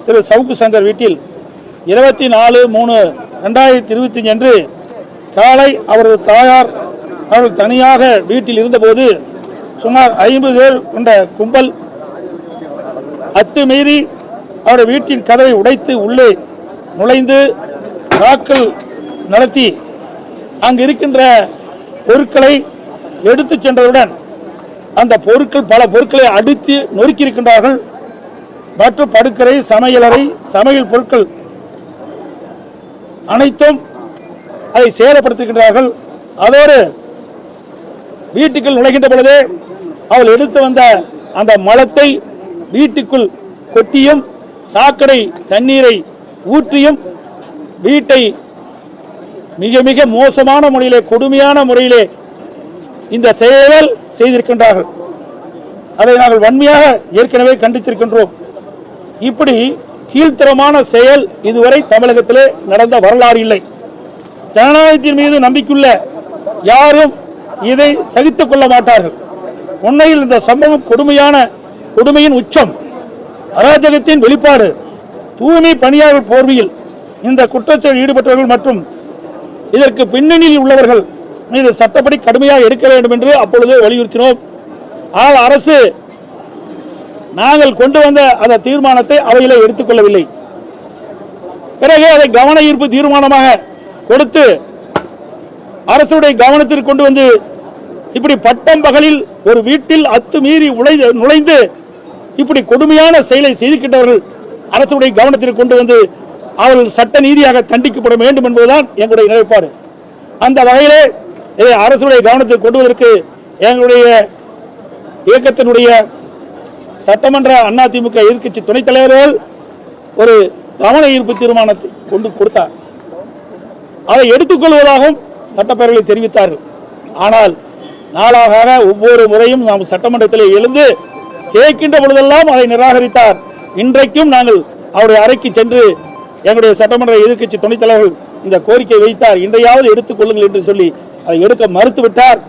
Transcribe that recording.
திரு சவுக்கு சங்கர் வீட்டில் 24/3/2025 அன்று காலை அவரது தாயார் அவர்கள் தனியாக வீட்டில் இருந்தபோது சுமார் 50 பேர் கொண்ட கும்பல் அத்துமீறி அவருடைய வீட்டின் கதவை உடைத்து உள்ளே நுழைந்து தாக்கல் நடத்தி அங்கு இருக்கின்ற பொருட்களை எடுத்துச் சென்றவுடன் அந்த பொருட்கள் பல பொருட்களை அடித்து நொறுக்கியிருக்கின்றார்கள். மற்றும் படுக்கரை, சமையலறை, சமையல் பொருட்கள் அனைத்தும் அதை சேதப்படுத்துகின்றார்கள். அதோடு வீட்டுக்குள் நுழைகின்ற பொழுதே அவள் எடுத்து வந்த அந்த மலத்தை வீட்டுக்குள் கொட்டியும் சாக்கடை தண்ணீரை ஊற்றியும் வீட்டை மிக மிக மோசமான முறையிலே, கொடுமையான முறையிலே இந்த செயல் செய்திருக்கின்றார்கள். அதை நாங்கள் வன்மையாக ஏற்கனவே கண்டித்திருக்கின்றோம். இப்படி கீழ்த்தரமான செயல் இதுவரை தமிழகத்திலே நடந்த வரலாறு இல்லை. ஜனநாயகத்தின் மீது நம்பிக்கையுள்ள யாரும் இதை சகித்துக் கொள்ள மாட்டார்கள். உண்மையில் இந்த சம்பவம் கொடுமையின் உச்சம், அராஜகத்தின் வெளிப்பாடு. தூய்மை பணியாளர் போர்வையில் இந்த குற்றச்செயலில் ஈடுபட்டவர்கள் மற்றும் இதற்கு பின்னணியில் உள்ளவர்கள் மீது சட்டப்படி கடுமையாக எடுக்க வேண்டும் என்று அப்பொழுது வலியுறுத்தினோம். ஆனால் அரசு நாங்கள் கொண்டு வந்த அந்த தீர்மானத்தை அவையிலே எடுத்துக்கொள்ளவில்லை. பிறகு அதை கவன ஈர்ப்பு தீர்மானமாக கொடுத்து அரசுடைய கவனத்திற்கு கொண்டு வந்து இப்படி பட்டம் பகலில் ஒரு வீட்டில் அத்துமீறி நுழைந்து இப்படி கொடுமையான செயலை செய்திருக்கின்றவர்கள் அரசுடைய கவனத்திற்கு கொண்டு வந்து அவர்கள் சட்ட நீதியாக தண்டிக்கப்பட வேண்டும் என்பதுதான் எங்களுடைய நிலைப்பாடு. அந்த வகையிலே இதை அரசுடைய கவனத்திற்கு கொண்டு வருவதற்கு எங்களுடைய இயக்கத்தினுடைய சட்டமன்ற அதிமுக எதிர்க்கட்சி துணைத் தலைவர்கள் ஒரு கவன ஈர்ப்பு தீர்மானத்தை கொண்டு கொடுத்தார். அதை எடுத்துக்கொள்வதாகவும் சட்டப்பேரவையில் தெரிவித்தார்கள். ஆனால் நாளாக ஒவ்வொரு முறையும் நாம் சட்டமன்றத்தில் எழுந்து கேட்கின்ற பொழுதெல்லாம் அதை நிராகரித்தார். இன்றைக்கும் நாங்கள் அவருடைய அறைக்கு சென்று எங்களுடைய சட்டமன்ற எதிர்க்கட்சி துணைத் தலைவர்கள் இந்த கோரிக்கை வைத்தார். இன்றையாவது எடுத்துக் கொள்ளுங்கள் என்று சொல்லி அதை எடுக்க மறுத்துவிட்டார்.